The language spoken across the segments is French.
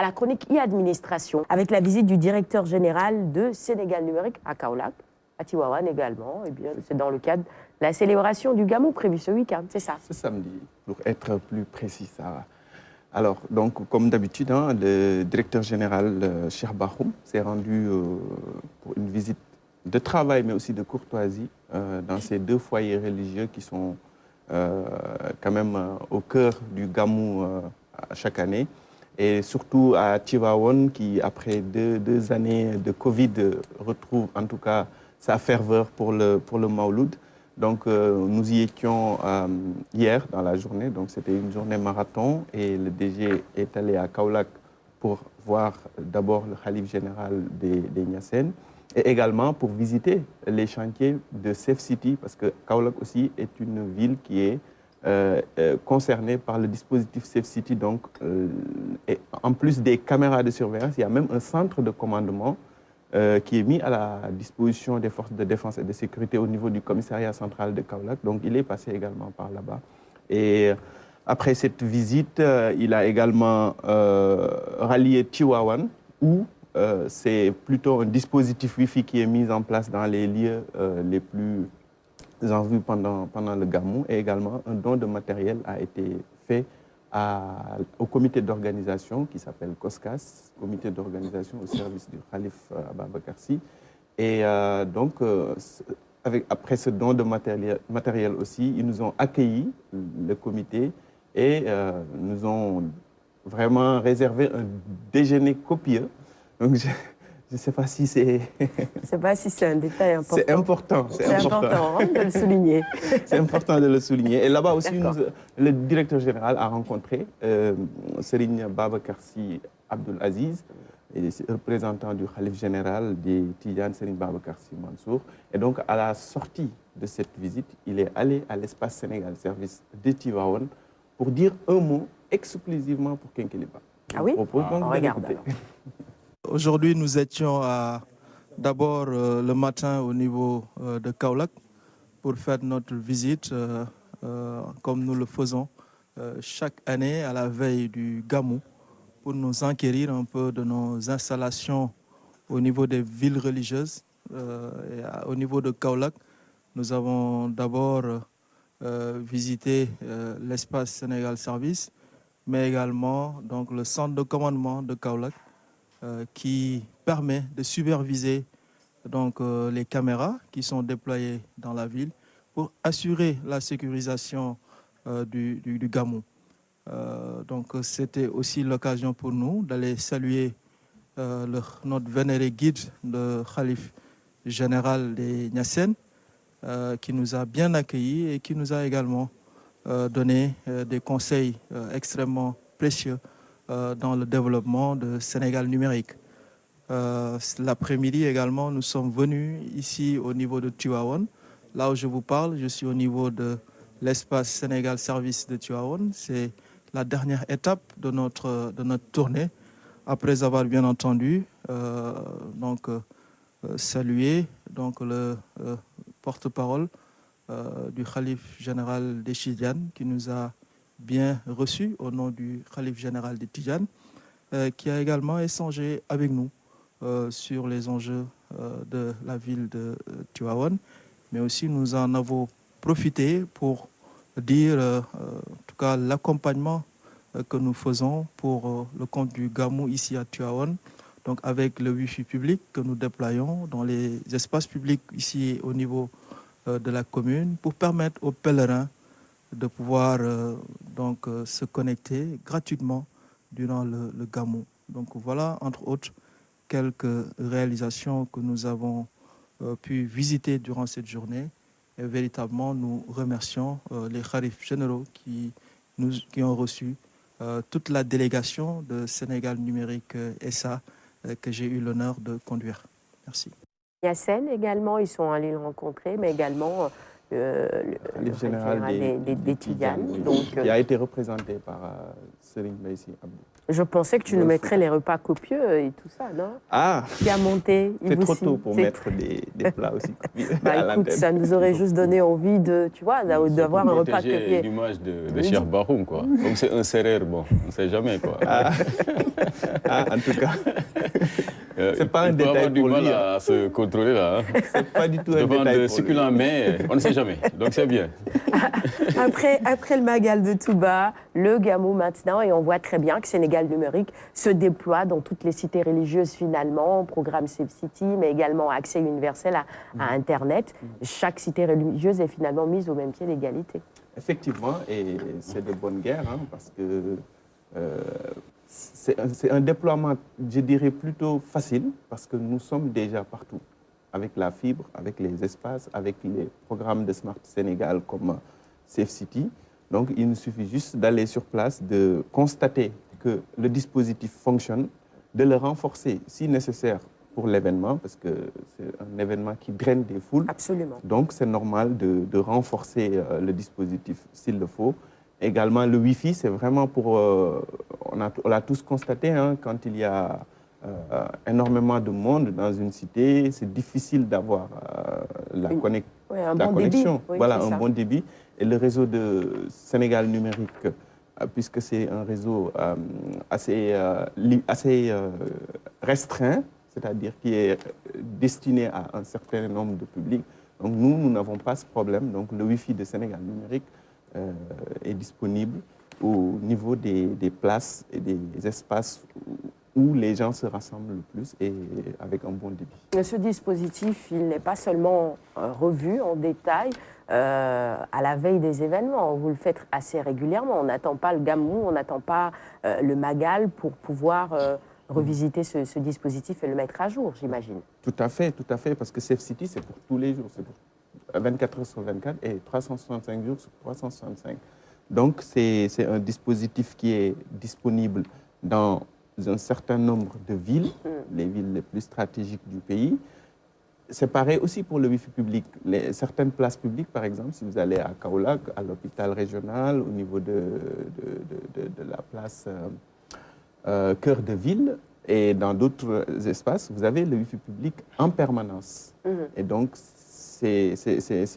à la chronique e-administration, avec la visite du directeur général de Sénégal Numérique à Kaolack, à Tivaouane également. Eh bien, c'est dans le cadre de la célébration du Gamou prévu ce week-end, c'est ça? Ce samedi, pour être plus précis, ça. Alors, donc, comme d'habitude, hein, le directeur général Cheikh Bakhoum s'est rendu pour une visite de travail, mais aussi de courtoisie, dans ces deux foyers religieux qui sont quand même au cœur du Gamou chaque année. Et surtout à Tivaouane, qui, après deux années de Covid, retrouve en tout cas sa ferveur pour le Mawlud. Donc, nous y étions hier dans la journée. Donc, c'était une journée marathon et le DG est allé à Kaolack pour voir d'abord le khalife général des Niassènes et également pour visiter les chantiers de Safe City parce que Kaolack aussi est une ville qui est concernée par le dispositif Safe City. Donc, et en plus des caméras de surveillance, il y a même un centre de commandement qui est mis à la disposition des forces de défense et de sécurité au niveau du commissariat central de Kaolack. Donc, il est passé également par là-bas. Et après cette visite, il a également rallié Tivaouane, où c'est plutôt un dispositif Wi-Fi qui est mis en place dans les lieux les plus en vue pendant le Gamou. Et également, un don de matériel a été fait au comité d'organisation qui s'appelle COSCAS, comité d'organisation au service du Khalife Ababacar Sy. Et donc, après ce don de matériel aussi, ils nous ont accueillis, le comité, et nous ont vraiment réservé un déjeuner copieux. Donc, je ne sais pas si c'est... Je ne sais pas si c'est un détail important. C'est important. C'est important hein, de le souligner. C'est important de le souligner. Et là-bas aussi, le directeur général a rencontré Serigne Babacar Sy Abdoul Aziz, représentant du khalife général des Tidjanes, Serigne Babacar Sy Mansour. Et donc, à la sortie de cette visite, il est allé à l'espace Sénégal Service de Tivaouane pour dire un mot exclusivement pour Kenkeliba. Ah oui? On regarde alors. Aujourd'hui, nous étions d'abord le matin au niveau de Kaolack pour faire notre visite, comme nous le faisons chaque année à la veille du Gamou, pour nous enquérir un peu de nos installations au niveau des villes religieuses. Et au niveau de Kaolack, nous avons d'abord visité l'espace Sénégal Service, mais également donc, le centre de commandement de Kaolack, qui permet de superviser donc, les caméras qui sont déployées dans la ville pour assurer la sécurisation du Gamou. Donc c'était aussi l'occasion pour nous d'aller saluer notre vénéré guide, le khalife général des Niassènes, qui nous a bien accueillis et qui nous a également donné des conseils extrêmement précieux dans le développement de Sénégal numérique. L'après-midi également, nous sommes venus ici au niveau de Tivaouane. Là où je vous parle, je suis au niveau de l'espace Sénégal Service de Tivaouane. C'est la dernière étape de notre tournée, après avoir bien entendu salué donc, le porte-parole du khalife général des Tidjanes qui nous a bien reçus au nom du khalife général des Tidjanes, qui a également échangé avec nous sur les enjeux de la ville de Tivaouane, mais aussi nous en avons profité pour dire en tout cas l'accompagnement que nous faisons pour le compte du Gamou ici à Tivaouane, donc avec le Wi-Fi public que nous déployons dans les espaces publics ici au niveau de la commune pour permettre aux pèlerins de pouvoir se connecter gratuitement durant le Gamou. Donc voilà, entre autres, quelques réalisations que nous avons pu visiter durant cette journée. Et véritablement, nous remercions les khalifes généraux qui ont reçu toute la délégation de Sénégal Numérique SA que j'ai eu l'honneur de conduire. Merci. Niassène également, ils sont allés le rencontrer, mais également le général des Tidjanes. Donc, qui a été représenté par Serigne Baïsi Abdou. Je pensais que tu nous mettrais les repas copieux et tout ça, non? Ah, Qui a monté. c'est trop tôt pour mettre des plats aussi. Bah, écoute, ça nous aurait juste donné envie de, tu vois, d'avoir un repas copieux. L'image de Cheikh Bahoum, quoi. Comme c'est un serreur, bon, on ne sait jamais, quoi. En tout cas, c'est pas un il peut détail avoir du pour mal lui. à se contrôler, là. Hein. C'est pas du tout un Devant détail de pour lui. succulents mets, on ne sait jamais. Donc c'est bien. Après le Magal de Touba, le Gamou maintenant, et on voit très bien que Sénégal numérique se déploie dans toutes les cités religieuses finalement, programme Safe City, mais également accès universel à Internet. Chaque cité religieuse est finalement mise au même pied d'égalité. Effectivement, et c'est de bonne guerre, hein, parce que c'est un déploiement, je dirais, plutôt facile, parce que nous sommes déjà partout, avec la fibre, avec les espaces, avec les programmes de Smart Sénégal comme Safe City. Donc, il nous suffit juste d'aller sur place, de constater que le dispositif fonctionne, de le renforcer si nécessaire pour l'événement, parce que c'est un événement qui draine des foules. Absolument. Donc, c'est normal de renforcer le dispositif s'il le faut. Également, le Wi-Fi, c'est vraiment pour... on l'a tous constaté, hein, quand il y a énormément de monde dans une cité, c'est difficile d'avoir la connexion. Oui, voilà, un bon débit. Et le réseau de Sénégal numérique, puisque c'est un réseau assez restreint, c'est-à-dire qui est destiné à un certain nombre de publics. Donc nous n'avons pas ce problème. Donc le Wi-Fi de Sénégal numérique est disponible au niveau des places et des espaces où les gens se rassemblent le plus et avec un bon débit. Ce dispositif, il n'est pas seulement revu en détail à la veille des événements. Vous le faites assez régulièrement. On n'attend pas le Gamou, on n'attend pas le Magal pour pouvoir revisiter ce dispositif et le mettre à jour, j'imagine. Tout à fait, parce que Safe City, c'est pour tous les jours. C'est pour 24 heures sur 24 et 365 jours sur 365. Donc, c'est un dispositif qui est disponible dans un certain nombre de villes, les villes les plus stratégiques du pays. C'est pareil aussi pour le Wi-Fi public. Certaines places publiques, par exemple, si vous allez à Kaolack, à l'hôpital régional, au niveau de la place Cœur de Ville, et dans d'autres espaces, vous avez le Wi-Fi public en permanence. Et donc, c'est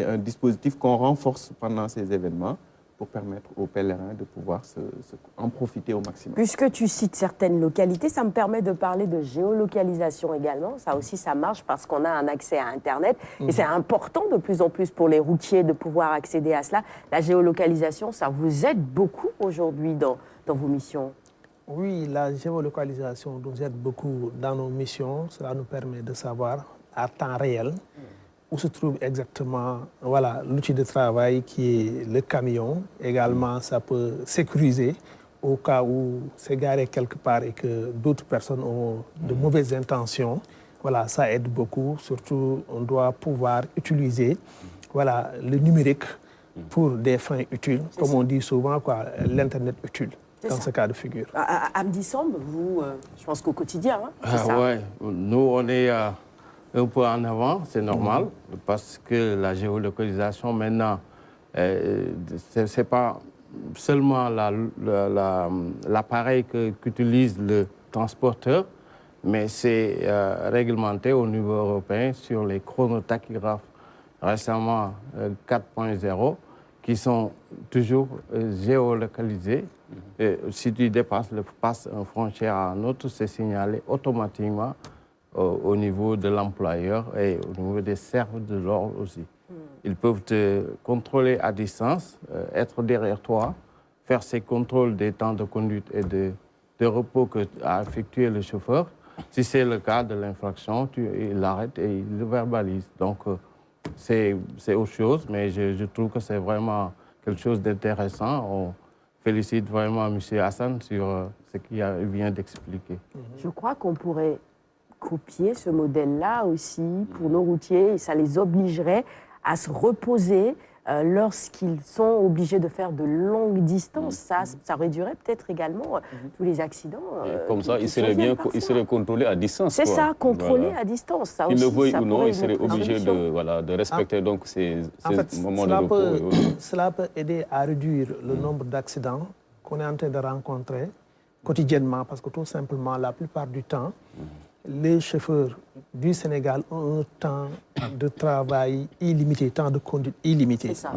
un dispositif qu'on renforce pendant ces événements pour permettre aux pèlerins de pouvoir en profiter au maximum. Puisque tu cites certaines localités, ça me permet de parler de géolocalisation également. Ça aussi, ça marche parce qu'on a un accès à Internet. Et c'est important de plus en plus pour les routiers de pouvoir accéder à cela. La géolocalisation, ça vous aide beaucoup aujourd'hui dans vos missions? Oui, la géolocalisation nous aide beaucoup dans nos missions. Cela nous permet de savoir à temps réel où se trouve exactement l'outil de travail qui est le camion. Également, ça peut sécuriser au cas où c'est garé quelque part et que d'autres personnes ont de mauvaises intentions. Voilà, ça aide beaucoup. Surtout, on doit pouvoir utiliser le numérique pour des fins utiles. Comme on dit souvent, l'Internet utile. Dans ce cas de figure. Amdi Samb, vous, je pense qu'au quotidien, hein, ouais. Nous, on est un peu en avant, c'est normal, parce que la géolocalisation, maintenant, c'est pas seulement l'appareil qu'utilise le transporteur, mais c'est réglementé au niveau européen sur les chronotachygraphes récemment 4.0, qui sont toujours géolocalisés. Et si tu passes une frontière à une autre, c'est signalé automatiquement au niveau de l'employeur et au niveau des services de l'ordre aussi. Ils peuvent te contrôler à distance, être derrière toi, faire ces contrôles des temps de conduite et de repos qu'a effectué le chauffeur. Si c'est le cas de l'infraction, il l'arrête et il le verbalise. Donc, c'est autre chose, mais je trouve que c'est vraiment quelque chose d'intéressant. On félicite vraiment M. Hassan sur ce qu'il vient d'expliquer. Je crois qu'on pourrait copier ce modèle-là aussi pour nos routiers. Et ça les obligerait à se reposer lorsqu'ils sont obligés de faire de longues distances. Ça réduirait peut-être également tous les accidents. Comme ça, il serait contrôlé à distance. C'est ça, contrôlé à distance. Ça il aussi, le veuille ça ou non, il serait obligé de respecter donc ces moments de repos. Cela peut aider à réduire le nombre d'accidents qu'on est en train de rencontrer quotidiennement, parce que tout simplement, la plupart du temps, les chauffeurs du Sénégal ont un temps de travail illimité, temps de conduite illimité. C'est ça.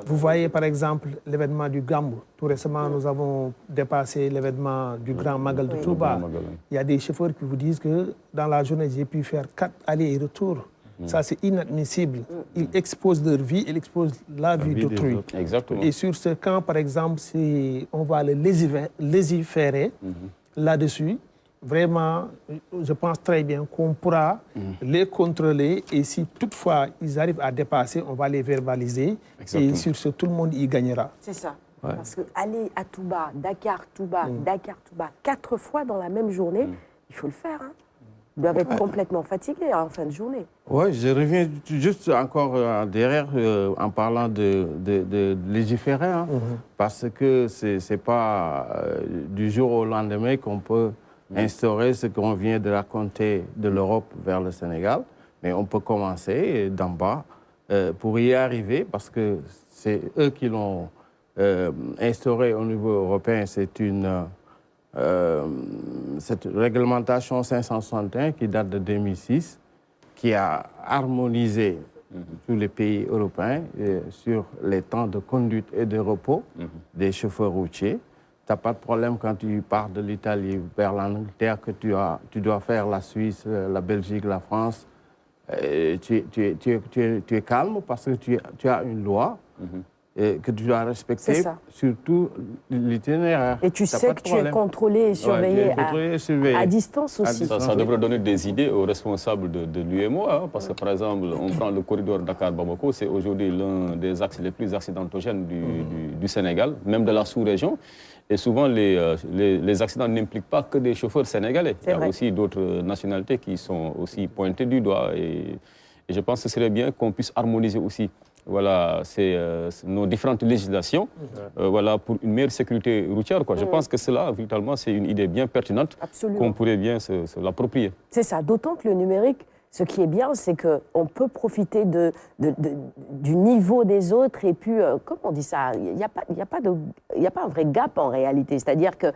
Vous voyez par exemple l'événement du Gambou. Tout récemment, nous avons dépassé l'événement du Grand Magal de Touba. Il y a des chauffeurs qui vous disent que dans la journée, j'ai pu faire 4 allers et retours. Ça, c'est inadmissible. Ils exposent leur vie, ils exposent la vie d'autrui. Exactement. Et sur ce camp, par exemple, si on va le légiférer là-dessus, vraiment, je pense très bien qu'on pourra les contrôler et si toutefois ils arrivent à dépasser, on va les verbaliser. Exactement. Et sur ce, tout le monde y gagnera. C'est ça. Ouais. Parce que aller à Touba, Dakar-Touba, Dakar-Touba, 4 fois dans la même journée, il faut le faire. Hein. Ils doivent être complètement fatigués en fin de journée. Oui, je reviens juste encore derrière en parlant de légiférer, hein, parce que ce n'est pas du jour au lendemain qu'on peut instaurer ce qu'on vient de raconter de l'Europe vers le Sénégal, mais on peut commencer d'en bas pour y arriver, parce que c'est eux qui l'ont instauré au niveau européen. C'est cette réglementation 561 qui date de 2006, qui a harmonisé tous les pays européens sur les temps de conduite et de repos des chauffeurs routiers. Tu n'as pas de problème quand tu pars de l'Italie vers l'Angleterre, que tu dois faire la Suisse, la Belgique, la France. Tu es calme parce que tu as une loi que tu dois respecter, surtout l'itinéraire. Et tu sais que tu es contrôlé et surveillé, à distance aussi. Ça devrait donner des idées aux responsables de l'UEMOA, hein, parce que par exemple, on prend le corridor Dakar-Bamako, c'est aujourd'hui l'un des axes les plus accidentogènes du Sénégal, même de la sous-région. Et souvent, les accidents n'impliquent pas que des chauffeurs sénégalais. Il y a aussi d'autres nationalités qui sont aussi pointées du doigt. Et je pense que ce serait bien qu'on puisse harmoniser aussi nos différentes législations pour une meilleure sécurité routière. Je pense que cela, véritablement, c'est une idée bien pertinente qu'on pourrait bien se l'approprier. C'est ça, d'autant que le numérique, ce qui est bien, c'est qu'on peut profiter du niveau des autres et puis, comment on dit ça, il n'y a pas un vrai gap en réalité. C'est-à-dire que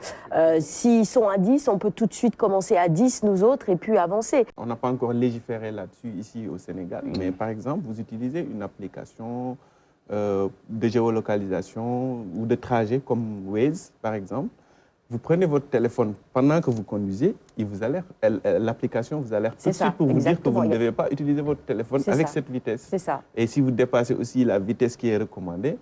s'ils sont à 10, on peut tout de suite commencer à 10, nous autres, et puis avancer. On n'a pas encore légiféré là-dessus ici au Sénégal, mais par exemple, vous utilisez une application de géolocalisation ou de trajet comme Waze, par exemple. Vous prenez votre téléphone pendant que vous conduisez, l'application vous alerte tout de suite pour vous dire que vous ne devez pas utiliser votre téléphone avec cette vitesse. C'est ça. Et si vous dépassez aussi la vitesse qui est recommandée,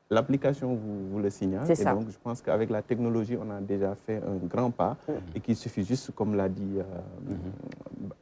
l'application vous le signale. Et donc, je pense qu'avec la technologie, on a déjà fait un grand pas et qu'il suffit juste, comme l'a dit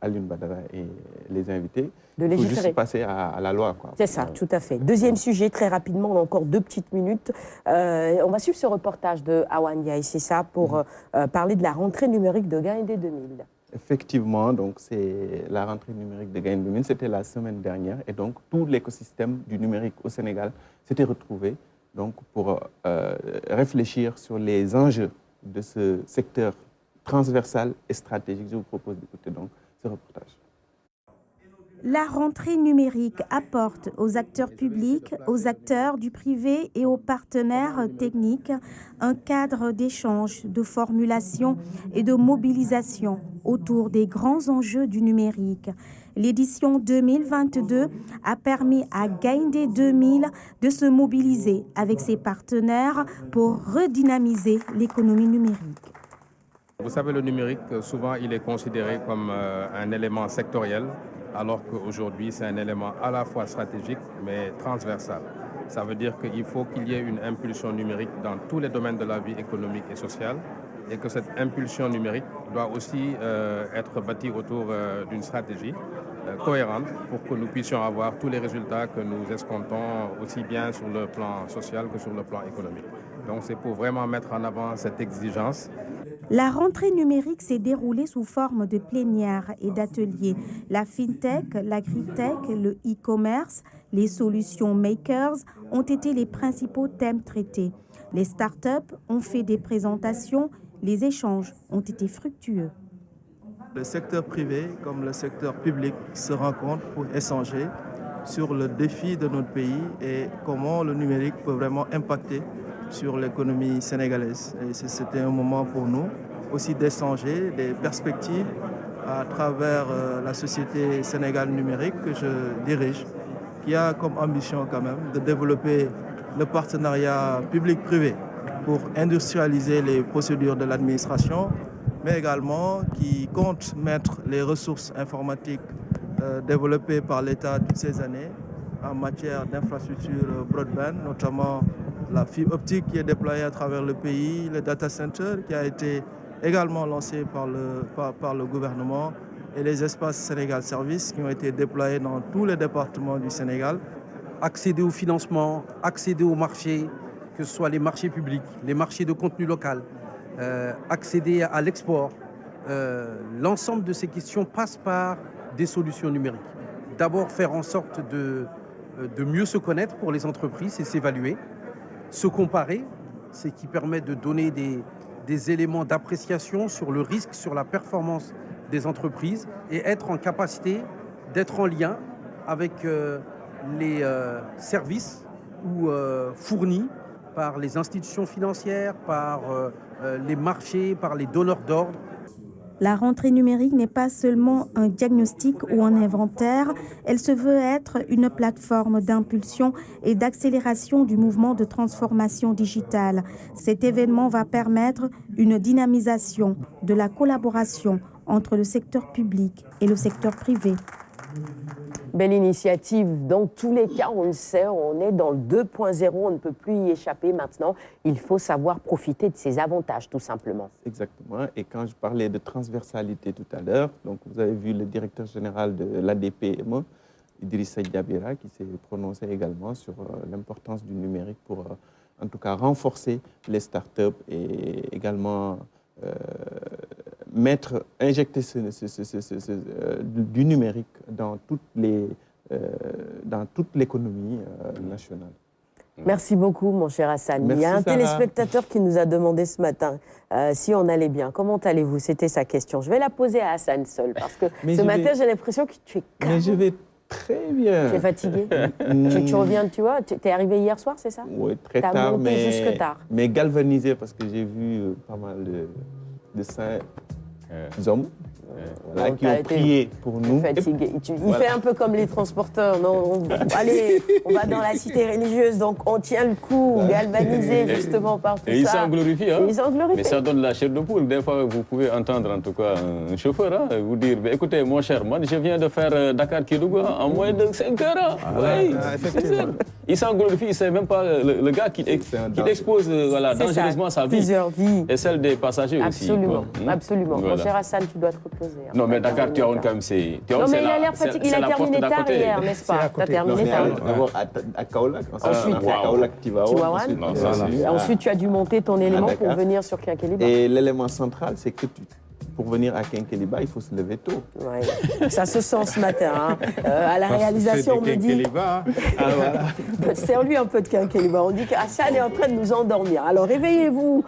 Alioune Badara et les invités, il faut juste passer à la loi. C'est ça, tout à fait. Deuxième sujet, très rapidement, on a encore 2 petites minutes. On va suivre ce reportage de Awan Ndiaye, c'est ça, pour parler de la rentrée numérique de Gaïndé 2000. Effectivement, donc c'est la rentrée numérique de Gaïndé 2000, c'était la semaine dernière, et donc tout l'écosystème du numérique au Sénégal s'était retrouvé donc pour réfléchir sur les enjeux de ce secteur transversal et stratégique. Je vous propose d'écouter donc ce reportage. La rentrée numérique apporte aux acteurs publics, aux acteurs du privé et aux partenaires techniques un cadre d'échange, de formulation et de mobilisation autour des grands enjeux du numérique. L'édition 2022 a permis à Gaïndé 2000 de se mobiliser avec ses partenaires pour redynamiser l'économie numérique. Vous savez, le numérique, souvent, il est considéré comme un élément sectoriel, alors qu'aujourd'hui, c'est un élément à la fois stratégique, mais transversal. Ça veut dire qu'il faut qu'il y ait une impulsion numérique dans tous les domaines de la vie économique et sociale, et que cette impulsion numérique doit aussi être bâtie autour d'une stratégie cohérente pour que nous puissions avoir tous les résultats que nous escomptons, aussi bien sur le plan social que sur le plan économique. Donc c'est pour vraiment mettre en avant cette exigence. La rentrée numérique s'est déroulée sous forme de plénières et d'ateliers. La FinTech, l'agritech, le e-commerce, les solutions makers ont été les principaux thèmes traités. Les startups ont fait des présentations, les échanges ont été fructueux. Le secteur privé comme le secteur public se rencontrent pour échanger sur le défi de notre pays et comment le numérique peut vraiment impacter sur l'économie sénégalaise. Et c'était un moment pour nous aussi d'échanger des perspectives à travers la société Sénégal numérique que je dirige, qui a comme ambition quand même de développer le partenariat public-privé pour industrialiser les procédures de l'administration, mais également qui compte mettre les ressources informatiques développées par l'État toutes ces années en matière d'infrastructures broadband, notamment la fibre optique qui est déployée à travers le pays, le data center qui a été également lancé par le gouvernement et les espaces Sénégal Service qui ont été déployés dans tous les départements du Sénégal. Accéder au financement, accéder aux marchés, que ce soit les marchés publics, les marchés de contenu local, accéder à l'export. L'ensemble de ces questions passe par des solutions numériques. D'abord, faire en sorte de mieux se connaître pour les entreprises et s'évaluer. Se comparer, c'est qui permet de donner des éléments d'appréciation sur le risque, sur la performance des entreprises et être en capacité d'être en lien avec les services ou fournis par les institutions financières, par les marchés, par les donneurs d'ordre. La rentrée numérique n'est pas seulement un diagnostic ou un inventaire, elle se veut être une plateforme d'impulsion et d'accélération du mouvement de transformation digitale. Cet événement va permettre une dynamisation de la collaboration entre le secteur public et le secteur privé. Belle initiative. Dans tous les cas, on le sait, on est dans le 2.0, on ne peut plus y échapper maintenant. Il faut savoir profiter de ses avantages, tout simplement. Exactement. Et quand je parlais de transversalité tout à l'heure, donc vous avez vu le directeur général de l'ADPME, Idrissa Diabira, qui s'est prononcé également sur l'importance du numérique pour, en tout cas, renforcer les startups et également injecter du numérique dans toute l'économie nationale. Merci beaucoup, mon cher Hassan. Merci, il y a un Sarah. téléspectateur qui nous a demandé ce matin si on allait bien. Comment allez-vous? C'était sa question. Je vais la poser à Hassan seul, parce que ce matin, j'ai l'impression que tu es calme. Mais je vais très bien. Tu es fatigué? tu reviens, tu vois, tu es arrivé hier soir, c'est ça? Oui, très tard, jusque tard. Mais galvanisé, parce que j'ai vu pas mal de saints hommes voilà, qui ont prié pour nous. Fatigué. Il fait un peu comme les transporteurs. Non, allez, on va dans la cité religieuse, donc on tient le coup, galvanisé justement par tout ça. Et ils s'en glorifient. Hein? Ils s'en glorifient. Mais ça donne la chair de poule. Des fois, vous pouvez entendre en tout cas un chauffeur vous dire écoutez, mon cher, moi je viens de faire Dakar-Kédougou en moins de 5 heures. Oui, il s'en glorifie. Il ne sait même pas le gars qui expose dangereusement sa vie. Plusieurs vies. Et celle des passagers aussi. Absolument. Mon cher Hassan, tu dois te reposer. Non, mais Dakar, tu as quand même c'est. Non, mais il a l'air fatigué. Il a terminé tard hier, n'est-ce pas? Tu as terminé tard. D'abord à Kaolack. Ensuite, à Kaolack, Tivaouane. Ensuite, tu as dû monter ton élément pour venir sur Kinkeliba. Et l'élément central, c'est que pour venir à Kinkeliba, il faut se lever tôt. Ouais. Ça se sent ce matin. Hein. À la réalisation, on me dit... Serre-lui un peu de Kinkeliba. On dit qu'Hassan est en train de nous endormir. Alors, réveillez-vous.